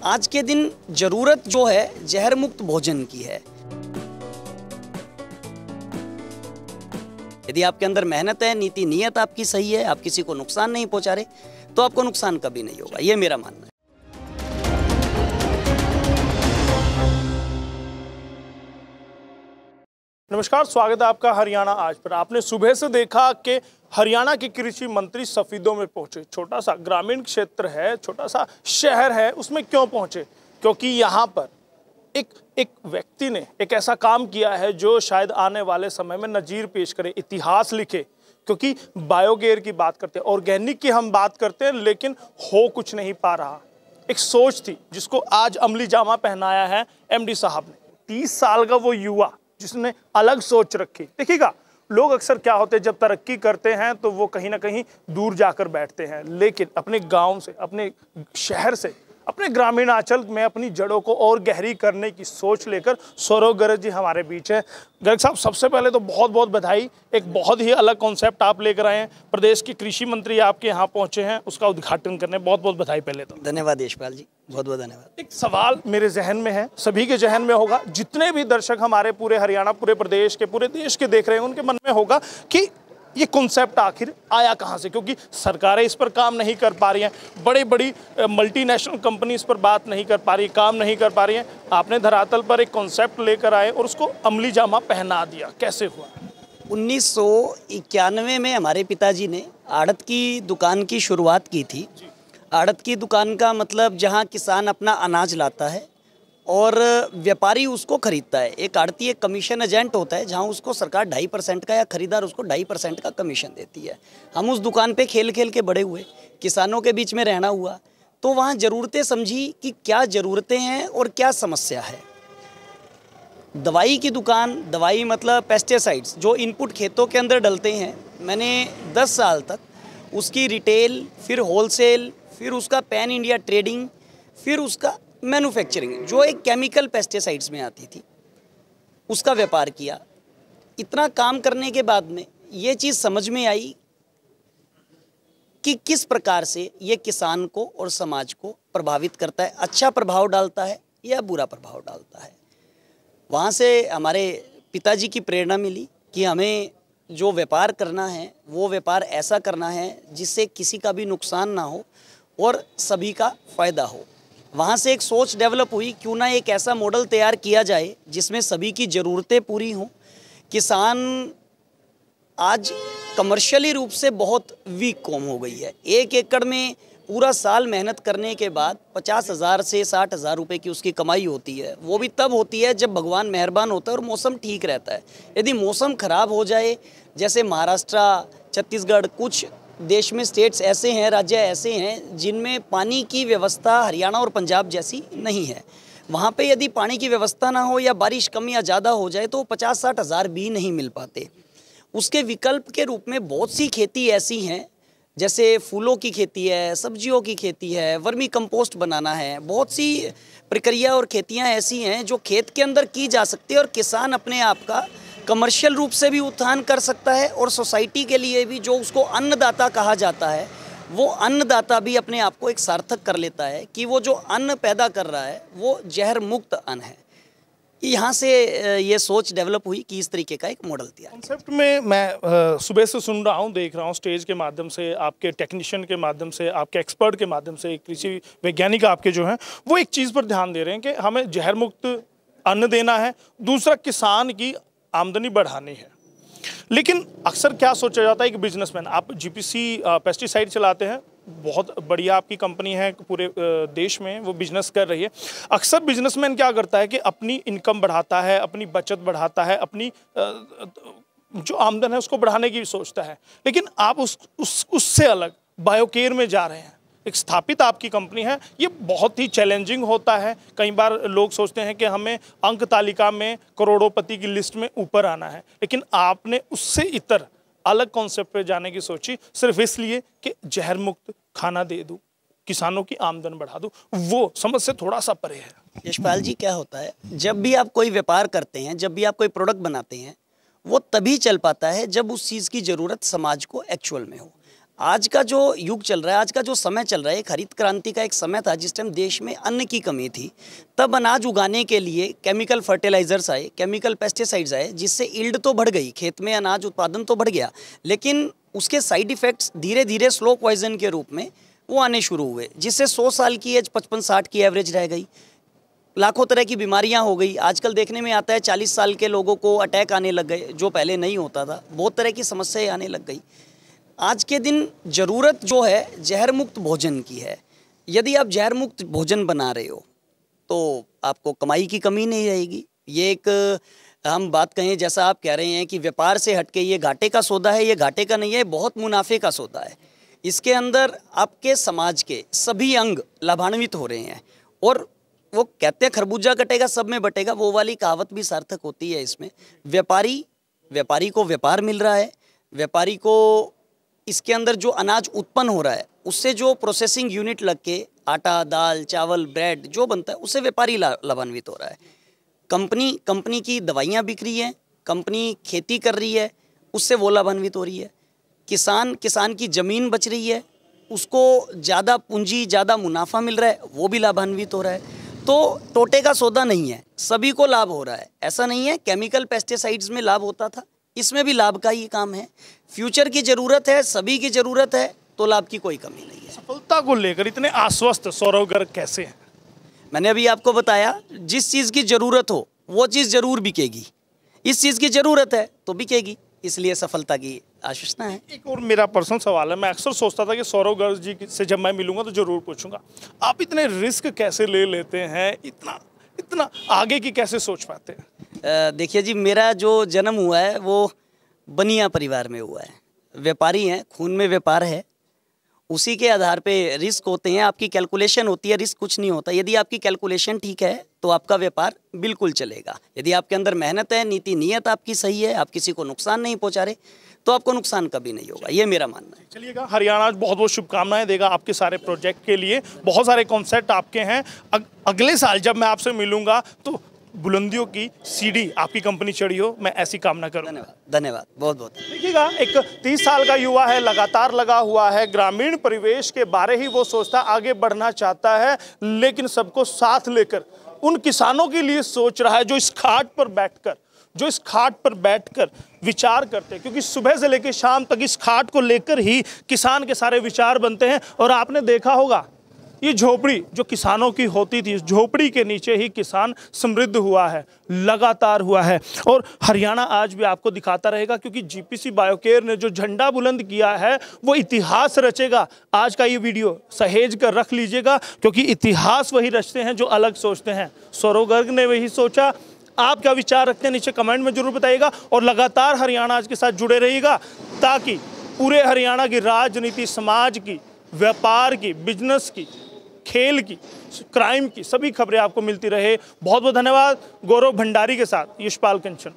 आज के दिन जरूरत जो है जहर मुक्त भोजन की है। यदि आपके अंदर मेहनत है, नीति नियत आपकी सही है, आप किसी को नुकसान नहीं पहुंचा रहे, तो आपको नुकसान कभी नहीं होगा। ये मेरा मानना है। नमस्कार, स्वागत है आपका हरियाणा आज पर। आपने सुबह से देखा कि हरियाणा के कृषि मंत्री सफीदों में पहुंचे। छोटा सा ग्रामीण क्षेत्र है, छोटा सा शहर है, उसमें क्यों पहुंचे? क्योंकि यहाँ पर एक व्यक्ति ने एक ऐसा काम किया है जो शायद आने वाले समय में नजीर पेश करे, इतिहास लिखे। क्योंकि बायोगैस की बात करते हैं, ऑर्गेनिक की हम बात करते हैं, लेकिन हो कुछ नहीं पा रहा। एक सोच थी जिसको आज अमली जामा पहनाया है एमडी साहब ने। 30 साल का वो युवा जिसने अलग सोच रखी। देखिएगा, लोग अक्सर क्या होते हैं, जब तरक्की करते हैं तो वो कहीं ना कहीं दूर जाकर बैठते हैं, लेकिन अपने गांव से, अपने शहर से, अपने ग्रामीण आंचल में अपनी जड़ों को और गहरी करने की सोच लेकर सौरव गर्ग जी हमारे बीच हैं। गर्ग साहब, सबसे पहले तो बहुत बहुत बधाई। एक बहुत ही अलग कॉन्सेप्ट आप लेकर आए हैं। प्रदेश के कृषि मंत्री आपके यहाँ पहुंचे हैं उसका उद्घाटन करने, बहुत बहुत बधाई। पहले तो धन्यवाद यशपाल जी, बहुत बहुत धन्यवाद। एक सवाल मेरे जहन में है, सभी के जहन में होगा, जितने भी दर्शक हमारे पूरे हरियाणा, पूरे प्रदेश के, पूरे देश के देख रहे हैं, उनके मन में होगा कि ये कॉन्सेप्ट आखिर आया कहाँ से? क्योंकि सरकारें इस पर काम नहीं कर पा रही हैं, बड़ी मल्टीनेशनल कंपनी इस पर बात नहीं कर पा रही, काम नहीं कर पा रही हैं। आपने धरातल पर एक कॉन्सेप्ट लेकर आए और उसको अमली जामा पहना दिया। कैसे हुआ? 1991 में हमारे पिताजी ने आड़त की दुकान की शुरुआत की थी। आड़त की दुकान का मतलब जहाँ किसान अपना अनाज लाता है और व्यापारी उसको खरीदता है। एक आड़ती एक कमीशन एजेंट होता है, जहाँ उसको सरकार 2.5% का या खरीदार उसको 2.5% का कमीशन देती है। हम उस दुकान पे खेल खेल के बड़े हुए, किसानों के बीच में रहना हुआ, तो वहाँ ज़रूरतें समझी कि क्या ज़रूरतें हैं और क्या समस्या है। दवाई की दुकान, दवाई मतलब पेस्टिसाइड्स जो इनपुट खेतों के अंदर डलते हैं, मैंने 10 साल तक उसकी रिटेल, फिर होलसेल, फिर उसका पैन इंडिया ट्रेडिंग, फिर उसका मैन्युफैक्चरिंग जो एक केमिकल पेस्टिसाइड्स में आती थी, उसका व्यापार किया। इतना काम करने के बाद में ये चीज़ समझ में आई कि किस प्रकार से ये किसान को और समाज को प्रभावित करता है, अच्छा प्रभाव डालता है या बुरा प्रभाव डालता है। वहाँ से हमारे पिताजी की प्रेरणा मिली कि हमें जो व्यापार करना है वो व्यापार ऐसा करना है जिससे किसी का भी नुकसान ना हो और सभी का फ़ायदा हो। वहाँ से एक सोच डेवलप हुई, क्यों ना एक ऐसा मॉडल तैयार किया जाए जिसमें सभी की ज़रूरतें पूरी हों। किसान आज कमर्शियली रूप से बहुत वीक कौम हो गई है। 1 एकड़ में पूरा साल मेहनत करने के बाद 50,000 से 60,000 रुपये की उसकी कमाई होती है। वो भी तब होती है जब भगवान मेहरबान होता है और मौसम ठीक रहता है। यदि मौसम ख़राब हो जाए, जैसे महाराष्ट्र, छत्तीसगढ़, कुछ देश में स्टेट्स ऐसे हैं, राज्य ऐसे हैं जिनमें पानी की व्यवस्था हरियाणा और पंजाब जैसी नहीं है। वहाँ पे यदि पानी की व्यवस्था ना हो या बारिश कम या ज़्यादा हो जाए तो 50-60 हज़ार भी नहीं मिल पाते। उसके विकल्प के रूप में बहुत सी खेती ऐसी हैं, जैसे फूलों की खेती है, सब्जियों की खेती है, वर्मी कंपोस्ट बनाना है। बहुत सी प्रक्रिया और खेतियाँ ऐसी हैं जो खेत के अंदर की जा सकती है और किसान अपने आप का कमर्शियल रूप से भी उत्थान कर सकता है और सोसाइटी के लिए भी, जो उसको अन्नदाता कहा जाता है, वो अन्नदाता भी अपने आप को एक सार्थक कर लेता है कि वो जो अन्न पैदा कर रहा है वो जहर मुक्त अन्न है। यहाँ से ये सोच डेवलप हुई कि इस तरीके का एक मॉडल तैयार। कॉन्सेप्ट में मैं सुबह से सुन रहा हूँ, देख रहा हूँ, स्टेज के माध्यम से, आपके टेक्नीशियन के माध्यम से, आपके एक्सपर्ट के माध्यम से, कृषि वैज्ञानिक आपके जो हैं वो एक चीज़ पर ध्यान दे रहे हैं कि हमें जहर मुक्त अन्न देना है, दूसरा किसान की आमदनी बढ़ानी है। लेकिन अक्सर क्या सोचा जाता है कि बिजनेसमैन, आप जीपीसी पेस्टिसाइड चलाते हैं, बहुत बढ़िया आपकी कंपनी है, पूरे देश में वो बिजनेस कर रही है। अक्सर बिजनेसमैन क्या करता है कि अपनी इनकम बढ़ाता है, अपनी बचत बढ़ाता है, अपनी जो आमदन है उसको बढ़ाने की भी सोचता है। लेकिन आप उससे अलग बायोकेयर में जा रहे हैं। एक स्थापित आपकी कंपनी है, ये बहुत ही चैलेंजिंग होता है। कई बार लोग सोचते हैं कि हमें अंक तालिका में करोड़ोंपति की लिस्ट में ऊपर आना है, लेकिन आपने उससे इतर अलग कॉन्सेप्ट पे जाने की सोची, सिर्फ इसलिए कि जहर मुक्त खाना दे दूं, किसानों की आमदन बढ़ा दूं। वो समझ से थोड़ा सा परे है। यशपाल जी, क्या होता है, जब भी आप कोई व्यापार करते हैं, जब भी आप कोई प्रोडक्ट बनाते हैं, वो तभी चल पाता है जब उस चीज़ की ज़रूरत समाज को एक्चुअल में हो। आज का जो युग चल रहा है, आज का जो समय चल रहा है, एक हरित क्रांति का एक समय था जिस टाइम देश में अन्न की कमी थी। तब अनाज उगाने के लिए केमिकल फर्टिलाइजर्स आए, केमिकल पेस्टिसाइड्स आए, जिससे ईल्ड तो बढ़ गई, खेत में अनाज उत्पादन तो बढ़ गया, लेकिन उसके साइड इफ़ेक्ट्स धीरे धीरे स्लो पॉइजन के रूप में वो आने शुरू हुए, जिससे 100 साल की एज 55-60 की एवरेज रह गई। लाखों तरह की बीमारियां हो गई। आजकल देखने में आता है 40 साल के लोगों को अटैक आने लग गए, जो पहले नहीं होता था। बहुत तरह की समस्याएं आने लग गई। आज के दिन ज़रूरत जो है जहर मुक्त भोजन की है। यदि आप जहर मुक्त भोजन बना रहे हो तो आपको कमाई की कमी नहीं रहेगी। ये एक हम बात कहें, जैसा आप कह रहे हैं कि व्यापार से हटके ये घाटे का सौदा है, ये घाटे का नहीं है, बहुत मुनाफे का सौदा है। इसके अंदर आपके समाज के सभी अंग लाभान्वित हो रहे हैं। और वो कहते हैं खरबूजा कटेगा सब में बटेगा, वो वाली कहावत भी सार्थक होती है इसमें। व्यापारी को व्यापार मिल रहा है, व्यापारी को इसके अंदर जो अनाज उत्पन्न हो रहा है उससे जो प्रोसेसिंग यूनिट लग के आटा, दाल, चावल, ब्रेड जो बनता है उससे व्यापारी लाभान्वित हो रहा है। कंपनी की दवाइयाँ बिक रही हैं, कंपनी खेती कर रही है, उससे वो लाभान्वित हो रही है। किसान की ज़मीन बच रही है, उसको ज़्यादा पूंजी, ज़्यादा मुनाफा मिल रहा है, वो भी लाभान्वित हो रहा है। तो टोटे का सौदा नहीं है, सभी को लाभ हो रहा है। ऐसा नहीं है केमिकल पेस्टिसाइड्स में लाभ होता था, इसमें भी लाभ का ही काम है। फ्यूचर की ज़रूरत है, सभी की ज़रूरत है, तो लाभ की कोई कमी नहीं है। सफलता को लेकर इतने आश्वस्त सौरव गर्ग कैसे हैं? मैंने अभी आपको बताया, जिस चीज़ की ज़रूरत हो वो चीज़ ज़रूर बिकेगी। इस चीज़ की ज़रूरत है तो बिकेगी, इसलिए सफलता की आश्वासना है। एक और मेरा पर्सनल सवाल है, मैं अक्सर सोचता था कि सौरव गर्ग जी से जब मैं मिलूंगा तो जरूर पूछूंगा, आप इतने रिस्क कैसे ले लेते हैं, इतना आगे की कैसे सोच पाते हैं? देखिए जी, मेरा जो जन्म हुआ है वो बनिया परिवार में हुआ है। व्यापारी हैं, खून में व्यापार है, उसी के आधार पे रिस्क होते हैं। आपकी कैलकुलेशन होती है, रिस्क कुछ नहीं होता। यदि आपकी कैलकुलेशन ठीक है तो आपका व्यापार बिल्कुल चलेगा। यदि आपके अंदर मेहनत है, नीयत आपकी सही है, आप किसी को नुकसान नहीं पहुंचा रहे, तो आपको नुकसान कभी नहीं होगा। ये मेरा मानना है। चलिएगा, हरियाणा बहुत बहुत शुभकामनाएं देगा आपके सारे प्रोजेक्ट के लिए। बहुत सारे कॉन्सेप्ट आपके हैं। अगले साल जब मैं आपसे मिलूंगा तो बुलंदियों की सीढ़ी आपकी कंपनी चढ़ी हो, मैं ऐसी कामना करूँ। धन्यवाद बहुत बहुत। देखिएगा, एक 30 साल का युवा है, लगातार लगा हुआ है, ग्रामीण परिवेश के बारे ही वो सोचता, आगे बढ़ना चाहता है, लेकिन सबको साथ लेकर उन किसानों के लिए सोच रहा है जो इस खाट पर बैठकर विचार करते हैं। क्योंकि सुबह से लेकर शाम तक इस खाट को लेकर ही किसान के सारे विचार बनते हैं। और आपने देखा होगा, ये झोपड़ी जो किसानों की होती थी, इस झोपड़ी के नीचे ही किसान समृद्ध हुआ है, लगातार हुआ है। और हरियाणा आज भी आपको दिखाता रहेगा, क्योंकि जीपीसी बायोकेयर ने जो झंडा बुलंद किया है वो इतिहास रचेगा। आज का ये वीडियो सहेज कर रख लीजिएगा, क्योंकि इतिहास वही रचते हैं जो अलग सोचते हैं। सौरव गर्ग ने वही सोचा। आप क्या विचार रखते हैं नीचे कमेंट में जरूर बताइएगा। और लगातार हरियाणा आज के साथ जुड़े रहिएगा, ताकि पूरे हरियाणा की राजनीति, समाज की, व्यापार की, बिजनेस की, खेल की, क्राइम की सभी खबरें आपको मिलती रहे। बहुत बहुत धन्यवाद। गौरव भंडारी के साथ यशपाल कंचन।